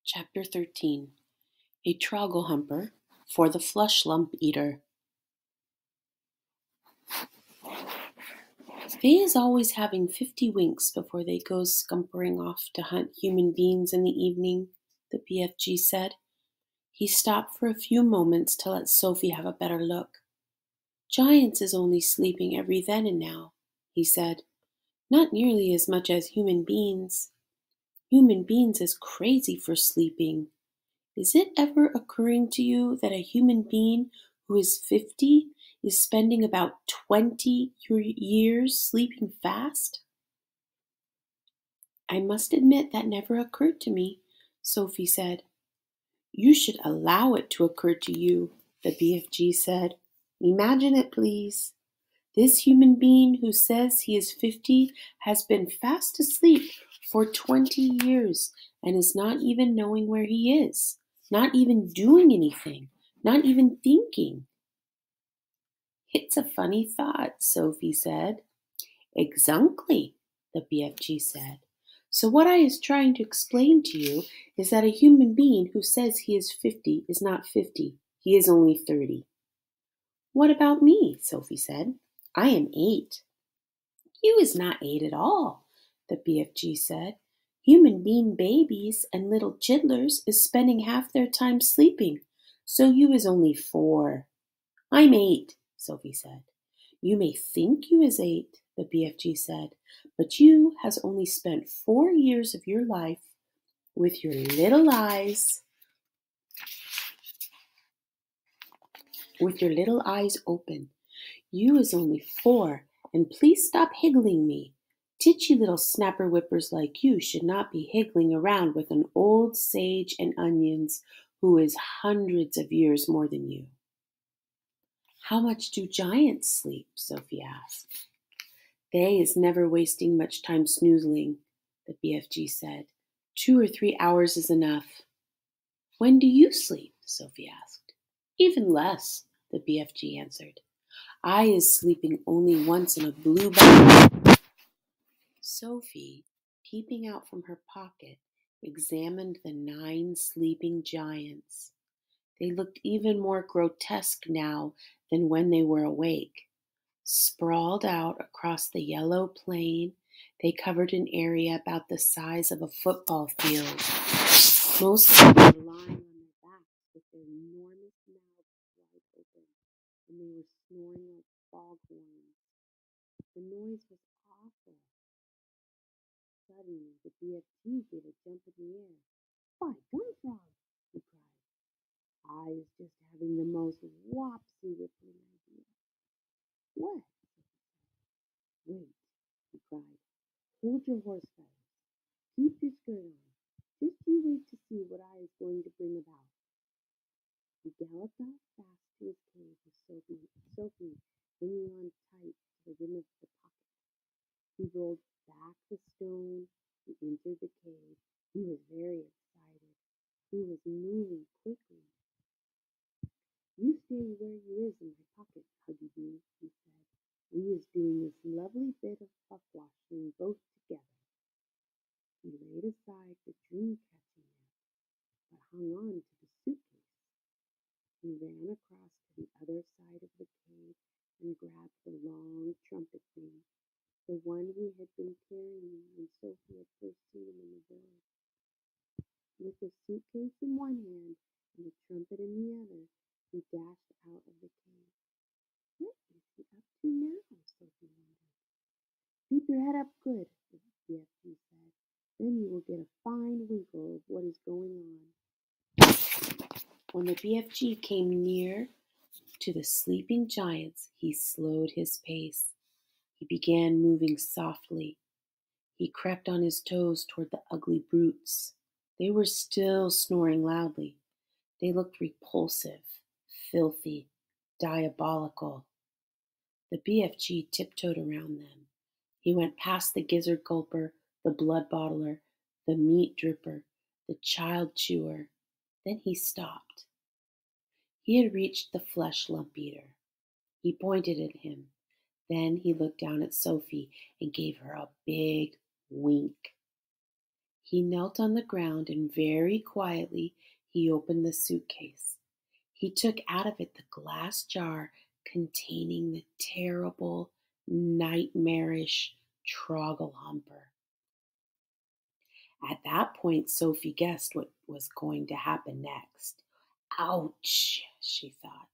Chapter 13. A Trogglehumper for the Flush Lump Eater. They is always having 50 winks before they goes scumpering off to hunt human beings in the evening, the BFG said. He stopped for a few moments to let Sophie have a better look. Giants is only sleeping every then and now, he said. Not nearly as much as human beings. Human beings is crazy for sleeping. Is it ever occurring to you that a human being who is 50 is spending about 20 years sleeping fast? I must admit that never occurred to me, Sophie said. You should allow it to occur to you, the BFG said. Imagine it, please. This human being who says he is 50 has been fast asleep for 20 years and is not even knowing where he is. Not even doing anything, not even thinking. It's a funny thought, Sophie said. Exactly, the BFG said. So what I is trying to explain to you is that a human being who says he is 50 is not 50. He is only 30. What about me? Sophie said. I am 8. You is not 8 at all, the BFG said. Human being babies and little chidlers is spending half their time sleeping, so you is only 4. I'm 8, Sophie said. You may think you is 8, the BFG said, but you has only spent 4 years of your life with your little eyes open. You is only 4, and please stop higgling me. Titchy little snapper whippers like you should not be higgling around with an old sage and onions who is hundreds of years more than you. How much do giants sleep? Sophie asked. They is never wasting much time snoozling, the BFG said. 2 or 3 hours is enough. When do you sleep? Sophie asked. Even less, the BFG answered. I is sleeping only once in a blue bottle. Sophie, peeping out from her pocket, examined the 9 sleeping giants. They looked even more grotesque now than when they were awake. Sprawled out across the yellow plain, they covered an area about the size of a football field. Most of them were lying on their backs with their enormous mouths wide open, and they were snoring like foghorns. The noise was awful. Suddenly, the BFG gave a jump in the air. By gum frog, he cried. I was just having the most wopsy rippling idea. What? Wait, he cried. Hold your horse feathers. Keep your skirt on. Just you wait to see what I is going to bring about. He galloped off fast to his cave with Sophie hanging on tight to the rim of the pocket. He rolled back the stone and entered the cave. He was very excited. He was moving quickly. You stay where you is in my pocket, Huggy Bee, he said. We is doing this lovely bit of buckwashing both together. He laid aside the dream-catching net, but hung on to the suitcase. He ran across to the other side of the cave and grabbed the long trumpet thing, the one he had been carrying when Sophie had first seen him in the village. With the suitcase in one hand and the trumpet in the other, he dashed out of the cave. What is he up to now? Sophie wondered. Keep your head up good, the BFG said. Then you will get a fine winkle of what is going on. When the BFG came near to the sleeping giants, he slowed his pace. He began moving softly. He crept on his toes toward the ugly brutes. They were still snoring loudly. They looked repulsive, filthy, diabolical. The BFG tiptoed around them. He went past the gizzard gulper, the blood bottler, the meat dripper, the child chewer. Then he stopped. He had reached the flesh lump eater. He pointed at him. Then he looked down at Sophie and gave her a big wink. He knelt on the ground and very quietly he opened the suitcase. He took out of it the glass jar containing the terrible, nightmarish Trogglehumper. At that point, Sophie guessed what was going to happen next. Ouch, she thought.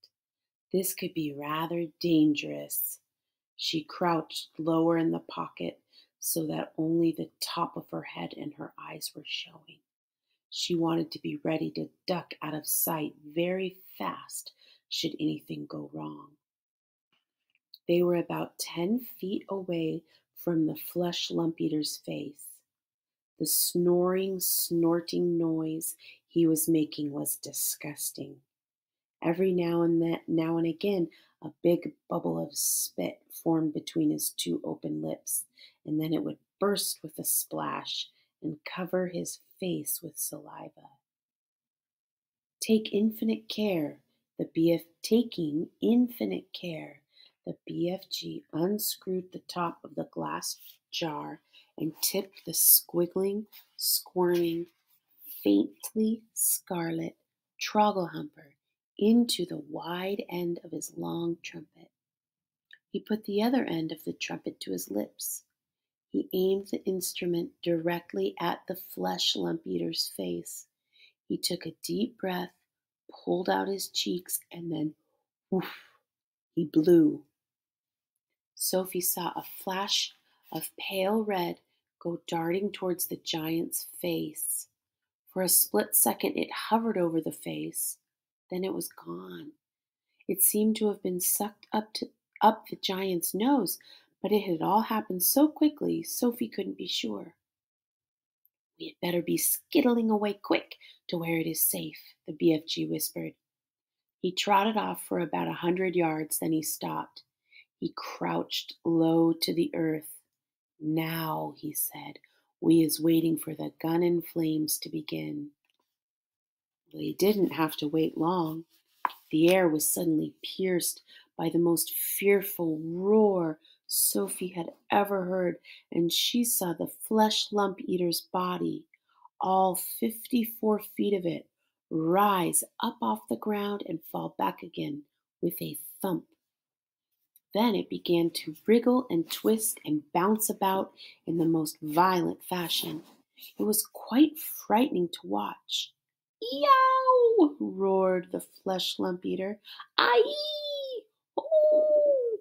This could be rather dangerous. She crouched lower in the pocket so that only the top of her head and her eyes were showing. She wanted to be ready to duck out of sight very fast should anything go wrong. They were about 10 feet away from the flesh lump eater's face. The snoring, snorting noise he was making was disgusting. Every now and again, a big bubble of spit formed between his two open lips, and then it would burst with a splash and cover his face with saliva. Taking infinite care, the BFG unscrewed the top of the glass jar and tipped the squiggling, squirming, faintly scarlet Trogglehumper into the wide end of his long trumpet. He put the other end of the trumpet to his lips. He aimed the instrument directly at the flesh lump eater's face. He took a deep breath, pulled out his cheeks, and then, whoof, he blew. Sophie saw a flash of pale red go darting towards the giant's face. For a split second it hovered over the face, then it was gone. It seemed to have been sucked up the giant's nose, but it had all happened so quickly Sophie couldn't be sure. "We had better be skittling away quick to where it is safe," the BFG whispered. He trotted off for about 100 yards, then he stopped. He crouched low to the earth. "Now," he said, "we is waiting for the gun and flames to begin." Well, he didn't have to wait long. The air was suddenly pierced by the most fearful roar Sophie had ever heard, and she saw the flesh lump eater's body, all 54 feet of it, rise up off the ground and fall back again with a thump. Then it began to wriggle and twist and bounce about in the most violent fashion. It was quite frightening to watch. "Yow!" roared the flesh lump eater. "Aye! Oh!"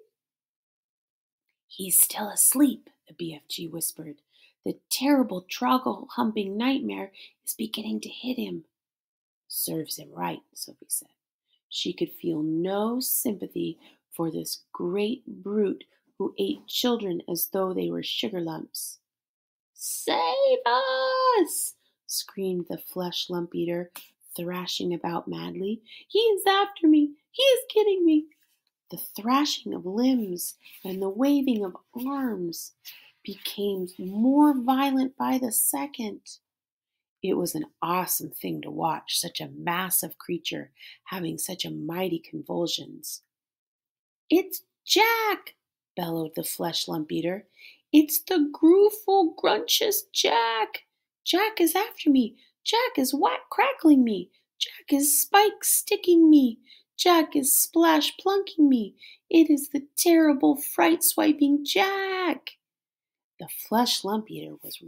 "He's still asleep," the BFG whispered. "The terrible troggle-humping nightmare is beginning to hit him." "Serves him right," Sophie said. She could feel no sympathy for this great brute who ate children as though they were sugar lumps. "Save us!" screamed the flesh lump eater, thrashing about madly. "He is after me! He is getting me!" The thrashing of limbs and the waving of arms became more violent by the second. It was an awesome thing to watch such a massive creature having such a mighty convulsions. "It's Jack!" bellowed the flesh lump eater. "It's the grewful, gruntious Jack! Jack is after me! Jack is crackling me! Jack is spike sticking me! Jack is splash plunking me! It is the terrible, fright swiping Jack!" The flesh lump eater was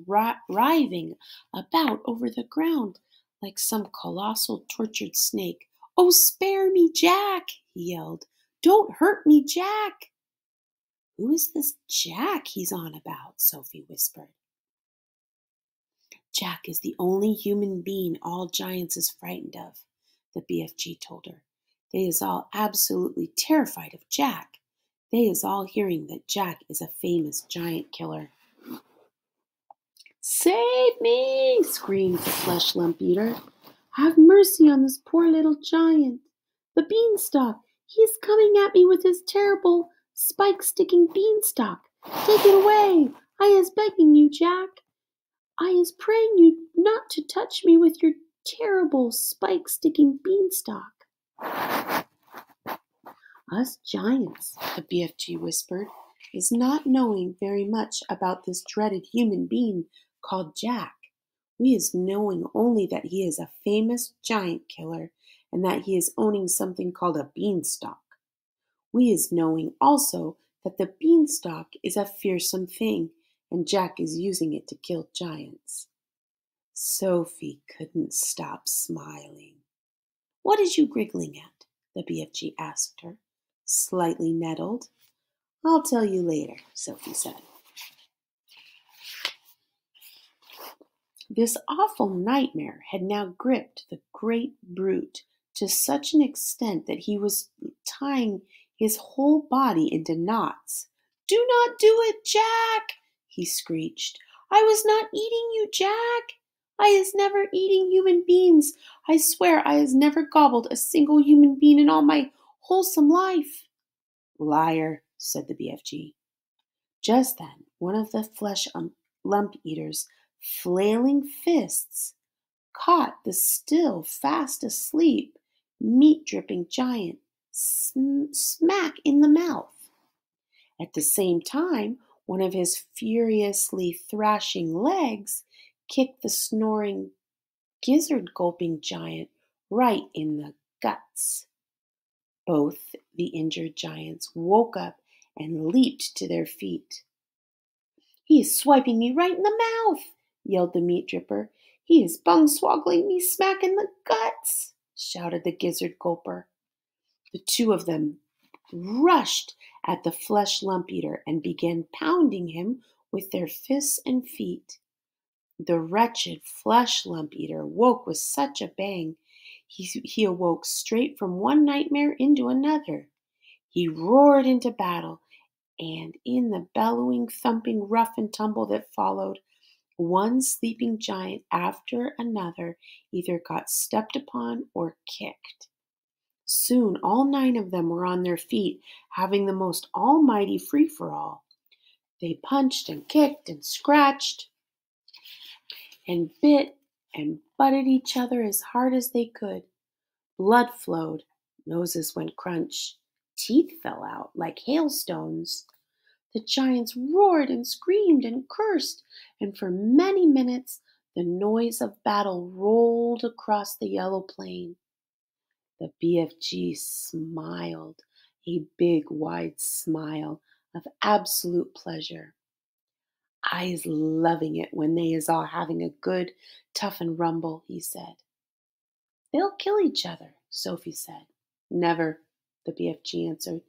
writhing about over the ground like some colossal tortured snake. "Oh, spare me, Jack!" he yelled. "Don't hurt me, Jack!" "Who is this Jack he's on about?" Sophie whispered. "Jack is the only human being all giants is frightened of," the BFG told her. "They is all absolutely terrified of Jack. They is all hearing that Jack is a famous giant killer." "Save me!" screamed the flesh lump eater. "Have mercy on this poor little giant. The beanstalk! He is coming at me with his terrible spike-sticking beanstalk. Take it away! I is begging you, Jack. I is praying you not to touch me with your terrible spike-sticking beanstalk." "Us giants," the BFG whispered, "is not knowing very much about this dreaded human being called Jack. We is knowing only that he is a famous giant killer and that he is owning something called a beanstalk. We is knowing also that the beanstalk is a fearsome thing and Jack is using it to kill giants. Sophie couldn't stop smiling. "What is you griggling at?" the BFG asked her, slightly nettled. "I'll tell you later," Sophie said. This awful nightmare had now gripped the great brute to such an extent that he was tying his whole body into knots. "Do not do it, Jack!" he screeched. "I was not eating you, Jack! I is never eating human beings. I swear I has never gobbled a single human being in all my wholesome life." "Liar," said the BFG. Just then, one of the flesh lump eater's flailing fists caught the still fast asleep, meat dripping giant smack in the mouth. At the same time, one of his furiously thrashing legs kicked the snoring, gizzard gulping giant right in the guts. Both the injured giants woke up and leaped to their feet. "He is swiping me right in the mouth," yelled the meat dripper. "He is bung-swoggling me smack in the guts," shouted the gizzard gulper. The two of them rushed at the flesh lump eater and began pounding him with their fists and feet. The wretched flesh lump eater woke with such a bang. He awoke straight from one nightmare into another. He roared into battle, and in the bellowing, thumping rough and tumble that followed, one sleeping giant after another either got stepped upon or kicked. Soon all 9 of them were on their feet, having the most almighty free-for-all. They punched and kicked and scratched and bit and butted each other as hard as they could. Blood flowed, noses went crunch, teeth fell out like hailstones. The giants roared and screamed and cursed, and for many minutes the noise of battle rolled across the yellow plain. The BFG smiled, a big, wide smile of absolute pleasure. "I is loving it when they is all having a good, toughen rumble," he said. "They'll kill each other," Sophie said. "Never," the BFG answered.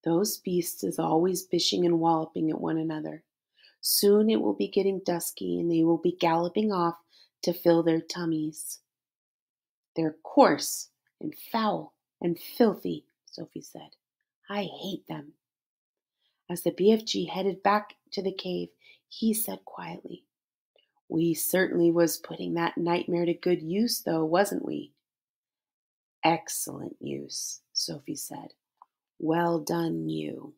"Those beasts is always bishing and walloping at one another. Soon it will be getting dusky, and they will be galloping off to fill their tummies." "They're coarse and foul and filthy," Sophie said. "I hate them." As the BFG headed back to the cave, he said quietly, "We certainly was putting that nightmare to good use, though, wasn't we?" "Excellent use," Sophie said. "Well done, you."